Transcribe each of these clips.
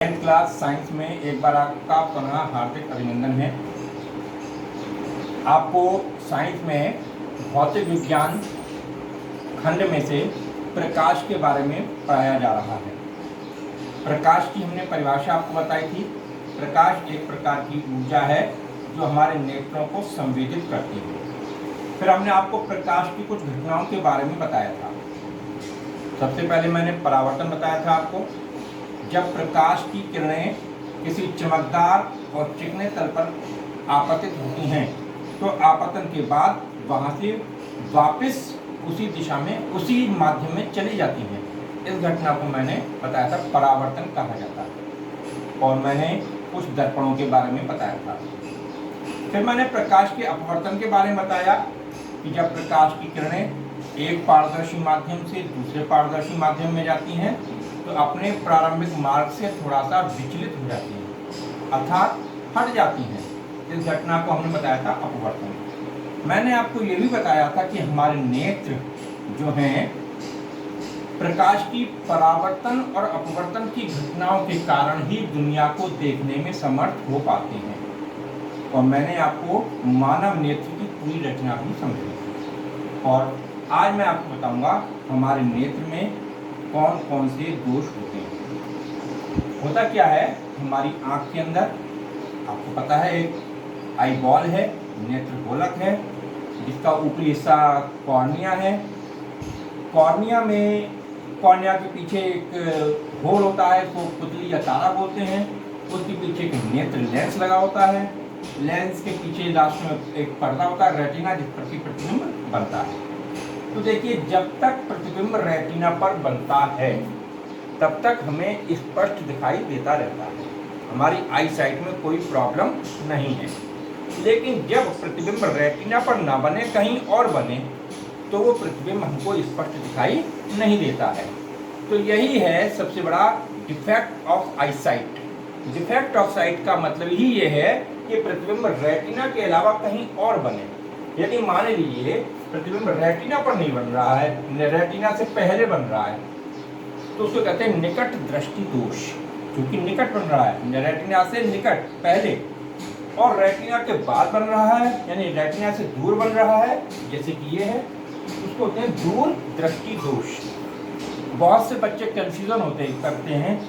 10th class science में एक बार आपका पुनः हार्दिक अभिनंदन है। आपको साइंस में भौतिक विज्ञान खंड में से प्रकाश के बारे में पढ़ाया जा रहा है। प्रकाश की हमने परिभाषा आपको बताई थी। प्रकाश एक प्रकार की ऊर्जा है जो हमारे नेत्रों को संवेदित करती है। फिर हमने आपको प्रकाश की कुछ घटनाओं के बारे में बताया था। सबसे पहले मैंने परावर्तन बताया था आपको। जब प्रकाश की किरणें किसी चमकदार और चिकने तल पर आपतित होती हैं तो आपतन के बाद वहाँ से वापस उसी दिशा में उसी माध्यम में चली जाती हैं। इस घटना को मैंने बताया था परावर्तन कहा जाता है। और मैंने कुछ दर्पणों के बारे में बताया था। फिर मैंने प्रकाश के अपवर्तन के बारे में बताया कि जब प्रकाश की किरणें एक पारदर्शी माध्यम से दूसरे पारदर्शी माध्यम में जाती हैं तो अपने प्रारंभिक मार्ग से थोड़ा सा विचलित हो जाती हैं, अर्थात हट जाती हैं। इस घटना को हमने बताया था अपवर्तन। मैंने आपको ये भी बताया था कि हमारे नेत्र जो हैं प्रकाश की परावर्तन और अपवर्तन की घटनाओं के कारण ही दुनिया को देखने में समर्थ हो पाते हैं। और मैंने आपको मानव नेत्र की पूरी रचना भी समझाई। और आज मैं आपको बताऊंगा हमारे नेत्र में कौन कौन से दोष होते हैं। होता क्या है, हमारी आँख के अंदर आपको पता है एक आई बॉल है, नेत्र गोलक है, जिसका ऊपरी हिस्सा कॉर्निया है। कॉर्निया के पीछे एक होल होता है, इसको पुतली या तारा बोलते हैं। उसके पीछे एक नेत्र लेंस लगा होता है। लेंस के पीछे लास्ट में एक पर्दा होता है, रेटिना, जिस पर प्रतिबिंब बनता है। तो देखिए, जब तक प्रतिबिंब रेटिना पर बनता है तब तक हमें स्पष्ट दिखाई देता रहता है, हमारी आई साइट में कोई प्रॉब्लम नहीं है। लेकिन जब प्रतिबिंब रेटिना पर ना बने, कहीं और बने, तो वो प्रतिबिंब हमको स्पष्ट दिखाई नहीं देता है। तो यही है सबसे बड़ा defect of I site. Defect of site का मतलब ही ये है कि प्रतिबिंब रेटिना के अलावा कहीं और बने। यदि मान लीजिए प्रतिबिंब रेटिना पर नहीं बन रहा है, रेटिना से पहले बन रहा है, तो उसको कहते हैं निकट दृष्टि दोष। क्योंकि निकट बन रहा है, रेटिना से निकट पहले, और रेटिना के बाद बन रहा है, यानी रेटिना से दूर बन रहा है, जैसे कि ये है, उसको कहते हैं दूर दृष्टि दोष। बहुत से बच्चे कंफ्यूजन करते हैं।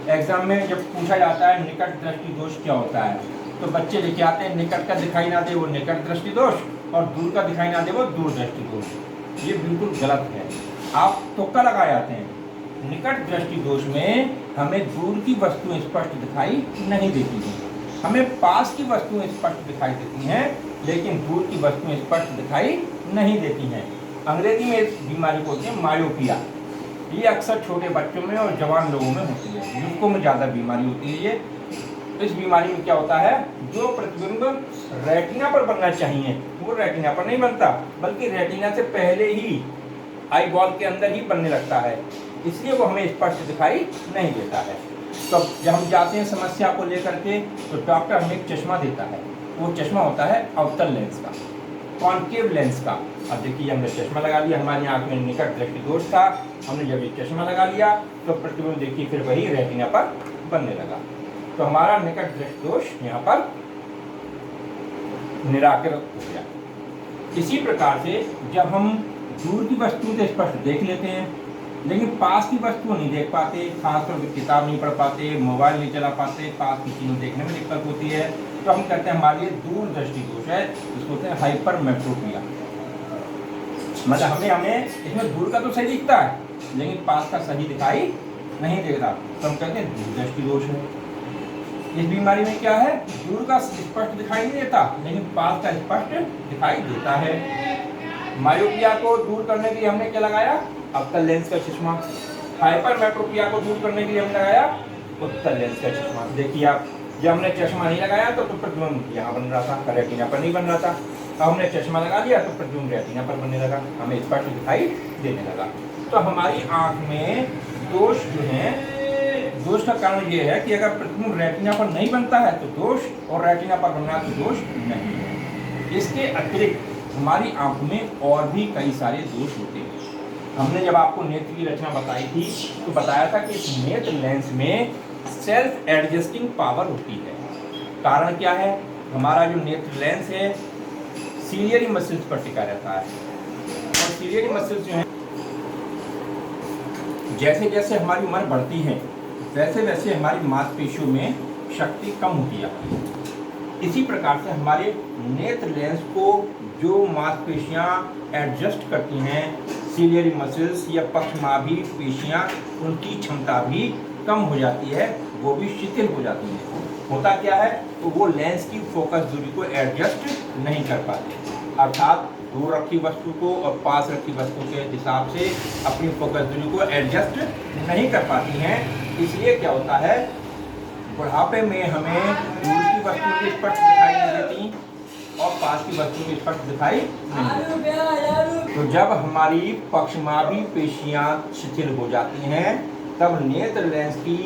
एग्जाम में जब पूछा जाता है निकट दृष्टि दोष क्या होता है, तो बच्चे लिखे आते हैं निकट का दिखाई ना दे वो निकट दृष्टि दोष, और दूर का दिखाई ना दे वो दूर दृष्टि दोष। ये बिल्कुल गलत है, आप तुक्का लगा जाते हैं। निकट दृष्टि दोष में हमें दूर की वस्तुएं स्पष्ट दिखाई नहीं देती हैं, हमें पास की वस्तुएं स्पष्ट दिखाई देती हैं, लेकिन दूर की वस्तुएं स्पष्ट दिखाई नहीं देती हैं। अंग्रेजी में इस बीमारी को होती है मायोपिया। ये अक्सर छोटे बच्चों में और जवान लोगों में होती है, युवकों में ज़्यादा बीमारी होती है ये। इस बीमारी में क्या होता है, जो प्रतिबिंब रेटिना पर बनना चाहिए वो रेटिना पर नहीं बनता, बल्कि रेटिना से पहले ही आई बॉल के अंदर ही बनने लगता है, इसलिए वो हमें स्पष्ट दिखाई नहीं देता है। तो जब हम जाते हैं समस्या को लेकर के, तो डॉक्टर हमें एक चश्मा देता है। वो चश्मा होता है अवतल लेंस का, कॉन्केव लेंस का। अब देखिए, हमने चश्मा लगा लिया, हमारी आँख में निकट दृष्टि दोष था, हमने जब ये चश्मा लगा लिया तो प्रतिबिंब देखिए फिर वही रेटिना पर बनने लगा। तो हमारा निकट दृष्टि दोष यहाँ पर निराकृत हो गया। इसी प्रकार से जब हम दूर की वस्तु तो स्पष्ट देख लेते हैं, लेकिन पास की वस्तु नहीं देख पाते, खासतौर पर किताब नहीं पढ़ पाते, मोबाइल नहीं चला पाते, पास की चीज़ें देखने में दिक्कत होती है, तो हम कहते हैं हमारे लिए दूर दृष्टि दोष है, जिसको कहते हैं हाइपरमेट्रोपिया। मतलब हमें इसमें दूर का तो सही दिखता है, लेकिन पास का सही दिखाई नहीं देता, तो हम कहते हैं दूर दृष्टि दोष है। इस बीमारी में क्या है, दूर का स्पष्ट दिखाई नहीं देता, लेकिन पास का स्पष्ट दिखाई देता है। मायोपिया को दूर करने के लिए हमने क्या लगाया, अवतल लेंस का चश्मा। हाइपरमेट्रोपिया को दूर करने के लिए हमने लगाया उत्तल लेंस का चश्मा। देखिए आप, जब हमने चश्मा नहीं लगाया तो प्रतिबिंब यहाँ बन रहा था, रेटिना पर नहीं बन रहा था। अब हमने चश्मा लगा लिया तो प्रतिबिंब रेटिना पर बनने लगा, हमें स्पष्ट दिखाई देने लगा। तो हमारी आँख में दोष जो है, दोष का कारण ये है कि अगर प्रतिबिंब रेटिना पर नहीं बनता है तो दोष, और रेटिना पर बनना तो दोष नहीं है। इसके अतिरिक्त हमारी आंख में और भी कई सारे दोष होते हैं। हमने जब आपको नेत्र की रचना बताई थी तो बताया था कि इस नेत्र लेंस में सेल्फ एडजस्टिंग पावर होती है। कारण क्या है, हमारा जो नेत्र लेंस है सीलियरी मसल्स पर टिका रहता है, और सीलियरी मसल्स जो है जैसे जैसे हमारी उम्र बढ़ती है वैसे वैसे हमारी मांसपेशियों में शक्ति कम होती जाती है। इसी प्रकार से हमारे नेत्र लेंस को जो मांसपेशियां एडजस्ट करती हैं, सीलियरी मसल्स या पक्षमाभी पेशियां, उनकी क्षमता भी कम हो जाती है, वो भी शिथिल हो जाती है। होता क्या है, तो वो लेंस की फोकस दूरी को एडजस्ट नहीं कर पाते, अर्थात दूर रखी वस्तु को और पास रखी वस्तु के हिसाब से अपनी फोकस दूरी को एडजस्ट नहीं कर पाती हैं। इसलिए क्या होता है, बुढ़ापे में हमें दूर की वस्तु की स्पष्ट दिखाई नहीं देती और पास की वस्तु की स्पष्ट दिखाई नहीं देती। तो जब हमारी पक्षमाभी पेशियां शिथिल हो जाती हैं तब नेत्र लेंस की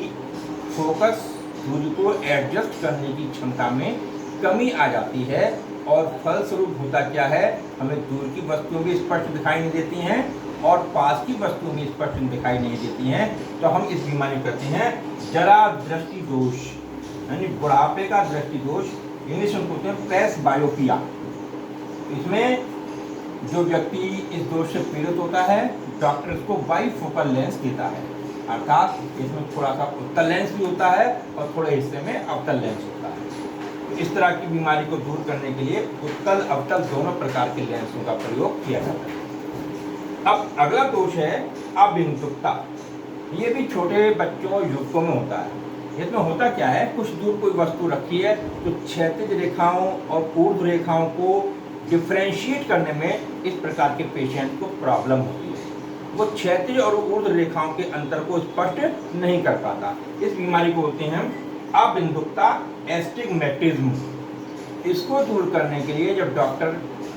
फोकस दूरी को एडजस्ट करने की क्षमता में कमी आ जाती है, और फलस्वरूप होता क्या है, हमें दूर की वस्तुएं भी स्पष्ट दिखाई नहीं देती हैं और पास की वस्तुएं भी स्पष्ट दिखाई नहीं देती हैं। तो हम इस बीमारी को कहते हैं जरा दृष्टि दोष, यानी बुढ़ापे का दृष्टि दोष, इंग्लिश में कहते हैं प्रेस बायोपिया। इसमें जो व्यक्ति इस दोष से पीड़ित होता है, डॉक्टर इसको बाइफोकल लेंस देता है, अर्थात इसमें थोड़ा सा उत्तल लेंस भी होता है और थोड़े हिस्से में अवतल लेंस होता है। इस तरह की बीमारी को दूर करने के लिए उत्तल अवतल दोनों प्रकार के लेंसों का प्रयोग किया जाता है। अब अगला दोष है अबिंदुकता। ये भी छोटे बच्चों युवकों में होता है। इसमें होता क्या है, कुछ दूर कोई वस्तु रखी है तो क्षैतिज रेखाओं और ऊर्ध्व रेखाओं को डिफ्रेंशिएट करने में इस प्रकार के पेशेंट को प्रॉब्लम होती है। वो क्षैतिज और ऊर्ध्व रेखाओं के अंतर को स्पष्ट नहीं कर पाता। इस बीमारी को होते हैं अबिंदुकता, एस्टिग्मेटिज्म। इसको दूर करने के लिए जब डॉक्टर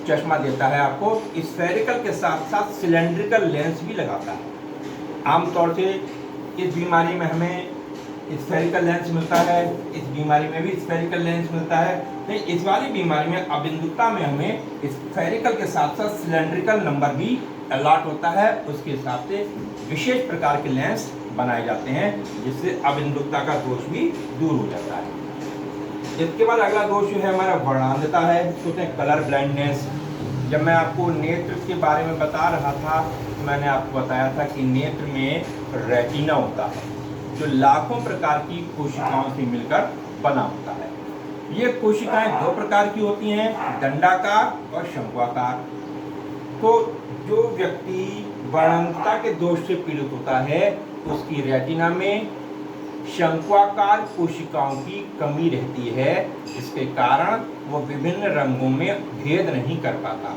चश्मा देता है आपको, स्फेरिकल के साथ साथ सिलेंड्रिकल लेंस भी लगाता है। आमतौर से इस बीमारी में हमें स्फेरिकल लेंस मिलता है, इस बीमारी में भी स्फेरिकल लेंस मिलता है, लेकिन इस वाली बीमारी में अबिंदुकता में हमें स्फेरिकल के साथ साथ सिलेंड्रिकल नंबर भी अलॉट होता है। उसके हिसाब से विशेष प्रकार के लेंस बनाए जाते हैं जिससे अबिंदुकता का दोष भी दूर हो जाता है। इसके बाद अगला दोष जो है हमारा वर्णांधता है, उसको कलर ब्लाइंडनेस। जब मैं आपको नेत्र के बारे में बता रहा था तो मैंने आपको बताया था कि नेत्र में रेटिना होता है जो लाखों प्रकार की कोशिकाओं से मिलकर बना होता है। ये कोशिकाएं दो प्रकार की होती हैं, दंडाकार और शंक्वाकार। तो जो व्यक्ति वर्णांधता के दोष से पीड़ित होता है उसकी रेटिना में शंक्वाकार कोशिकाओं की कमी रहती है, जिसके कारण वो विभिन्न रंगों में भेद नहीं कर पाता।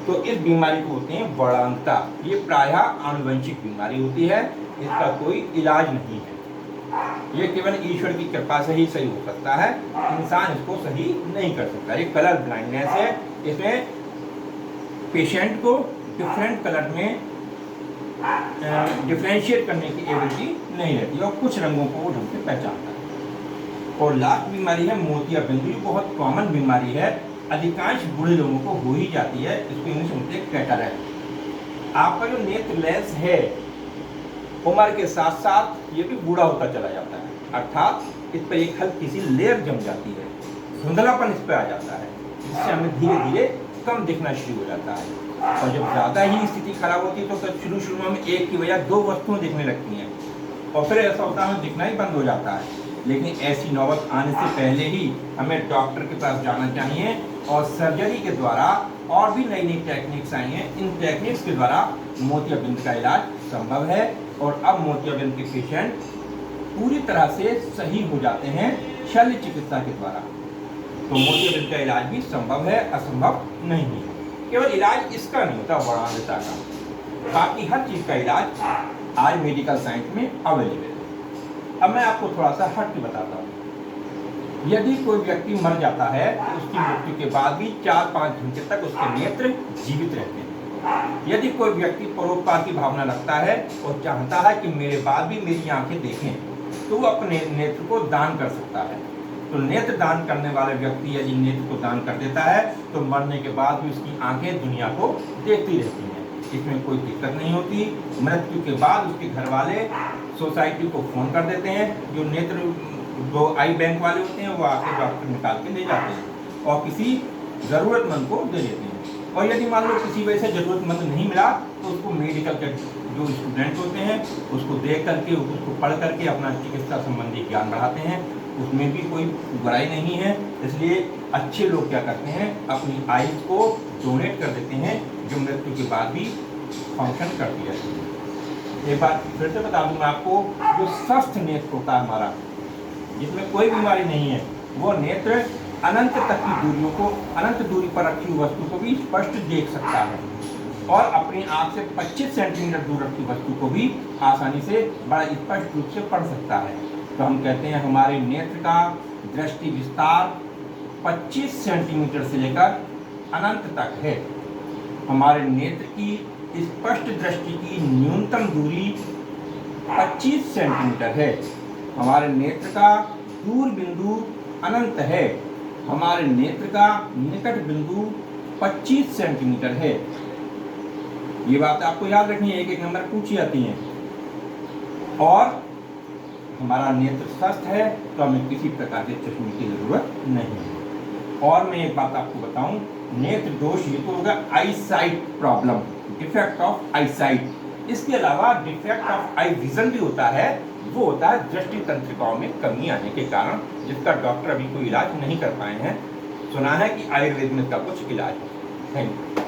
तो इस बीमारी को होते हैं वर्णांधता। ये प्रायः आनुवंशिक बीमारी होती है, इसका कोई इलाज नहीं है। ये केवल ईश्वर की कृपा से ही सही हो सकता है, इंसान इसको सही नहीं कर सकता। ये कलर ब्लाइंडनेस है। इसमें पेशेंट को डिफरेंट कलर में डिफ्रेंशिएट करने की एबिलिटी नहीं रहती और कुछ रंगों को वो ढंग से पहचानता है। और लास्ट बीमारी है मोतियाबिंद। ये बहुत कॉमन बीमारी है, अधिकांश बूढ़े लोगों को हो ही जाती है। इसको इंग्लिश में बोलते हैं कैटरैक्ट। आपका जो नेत्र लेंस है उम्र के साथ साथ ये भी बूढ़ा होता चला जाता है, अर्थात इस पर एक हल्की सी लेयर जम जाती है, धुंधलापन इस पर आ जाता है, जिससे हमें धीरे धीरे कम दिखना शुरू हो जाता है। और जब ज़्यादा ही स्थिति खराब होती है तो शुरू में एक की बजाय दो वस्तुएं दिखने लगती हैं और फिर ऐसा होता है हमें दिखना ही बंद हो जाता है। लेकिन ऐसी नौबत आने से पहले ही हमें डॉक्टर के पास जाना चाहिए और सर्जरी के द्वारा और भी नई नई टेक्निक्स आई हैं, इन टेक्निक्स के द्वारा मोतियाबिंद का इलाज संभव है। और अब मोतियाबिंद के पेशेंट पूरी तरह से सही हो जाते हैं शल्य चिकित्सा के द्वारा। तो मोतियाबिंद का इलाज भी संभव है, असंभव नहीं है। केवल इलाज इसका नहीं होता वर्णांधता का, बाकी हर चीज़ का इलाज आज मेडिकल साइंस में अवेलेबल है। अब मैं आपको थोड़ा सा हट के बताता हूँ। यदि कोई व्यक्ति मर जाता है तो उसकी मृत्यु के बाद भी 4-5 घंटे तक उसके नेत्र जीवित रहते हैं। यदि कोई व्यक्ति परोपकार की भावना रखता है और चाहता है कि मेरे बाद भी मेरी आंखें देखें, तो वो अपने नेत्र को दान कर सकता है। तो नेत्र दान करने वाले व्यक्ति यदि नेत्र को दान कर देता है तो मरने के बाद भी उसकी आंखें दुनिया को देखती रहती हैं, इसमें कोई दिक्कत नहीं होती। मृत्यु के बाद उसके घर वाले सोसाइटी को फ़ोन कर देते हैं, जो आई बैंक वाले होते हैं वो आके डॉक्टर निकाल के ले जाते हैं और किसी ज़रूरतमंद को दे देते हैं। और यदि मान लो किसी वजह से ज़रूरतमंद नहीं मिला तो उसको मेडिकल के जो स्टूडेंट होते हैं उसको देख करके, उसको पढ़ करके अपना चिकित्सा संबंधी ज्ञान बढ़ाते हैं, उसमें भी कोई बुराई नहीं है। इसलिए अच्छे लोग क्या करते हैं, अपनी आइज़ को डोनेट कर देते हैं, जो मृत्यु के बाद भी फंक्शन करती रहती है। एक बात फिर से बता दूंगा आपको, जो स्वस्थ नेत्र होता है हमारा, जिसमें कोई बीमारी नहीं है, वो नेत्र अनंत तक की दूरियों को, अनंत दूरी पर रखी हुई वस्तु को भी स्पष्ट देख सकता है और अपनी आँख से 25 सेंटीमीटर दूर रखी वस्तु को भी आसानी से बड़ा स्पष्ट रूप से पढ़ सकता है। तो हम कहते हैं हमारे नेत्र का दृष्टि विस्तार 25 सेंटीमीटर से लेकर अनंत तक है। हमारे नेत्र की स्पष्ट दृष्टि की न्यूनतम दूरी 25 सेंटीमीटर है। हमारे नेत्र का दूर बिंदु अनंत है। हमारे नेत्र का निकट बिंदु 25 सेंटीमीटर है। ये बात आपको याद रखनी है, एक एक नंबर पूछी जाती हैं। और हमारा नेत्र स्वस्थ है तो हमें किसी प्रकार के चश्मे की जरूरत नहीं है। और मैं एक बात आपको बताऊं, नेत्र दोष ये तो होगा eyesight problem, defect of eyesight. इसके अलावा डिफेक्ट ऑफ आई विजन भी होता है, वो होता है दृष्टि तंत्रिकाओं में कमी आने के कारण, जिसका डॉक्टर अभी कोई इलाज नहीं कर पाए हैं। सुना है कि आयुर्वेद में इसका कुछ इलाज है। Thank you.